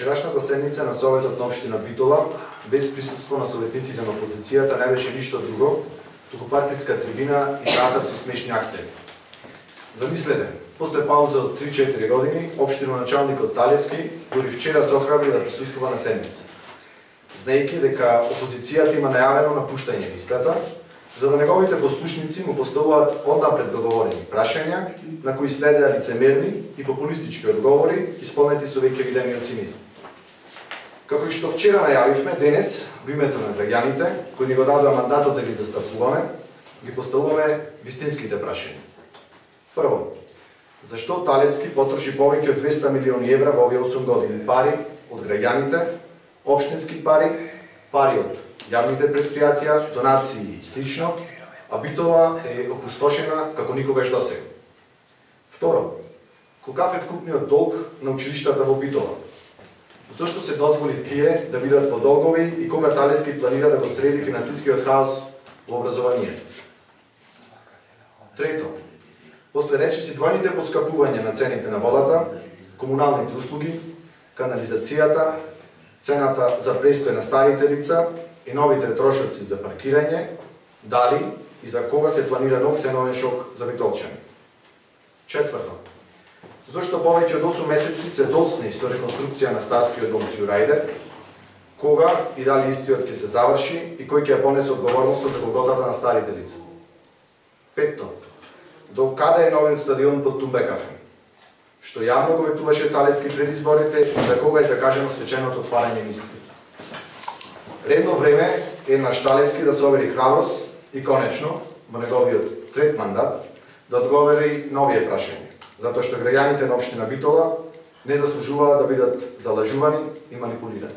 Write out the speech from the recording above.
Вчерашната седница на Советот на општина Битола, без присуство на советниците на опозицијата, не беше ништо друго, туку партиска трибина и театар со смешни актери. Замислете, после пауза од 3-4 години, општиноначалникот Талески дури вчера се охрабри да присуствува на седница, знаејќи дека опозицијата има најавено напуштање листата, за да неговите послушници му поставуваат однапред договорени прашања, на кои следеа лицемерни и популистички одговори, исполнети со веќе видениот цинизам. Како и што вчера најавивме, денес, во името на граѓаните, кои ни го дадоа мандатот да ги застапуваме, ги поставуваме вистинските прашања. Прво, зашто Талески потроши повеќе од 200 милиони евра во овие 8 години? Пари од граѓаните, општински пари, пари од јавните предпријатија, донации и слично, а Битола е опустошена како никогаш досега. Второ, колкав е вкупниот долг на училиштата во Битола? Зошто се дозволи тие да бидат во долгови и кога Талески планира да го среди финансискиот хаос во образованието? Трето, после речиси двојните поскапувања на цените на водата, комуналните услуги, канализацијата, цената за престој на старите лица и новите трошоци за паркирање, дали и за кога се планира нов ценовен шок за битолчани? Четврто, зошто повеќе од 8 месеци се досни со реконструкција на старскиот дом Сјурајдер, кога и дали истиот ќе се заврши и кој ќе ја понесе одговорноста за голготата на старите лица? Петто, до каде е новиот стадион под Тумбекафе? Што јавно го ветуваше Талески пред изборите и за кога е закажено свеченото отварање на истиот? Редно време е на Талески да се овери храброст и конечно, во неговиот трет мандат, да одговори на овие прашања, затоа што граѓаните на општина Битола не заслужуваат да бидат залажувани и манипулирани.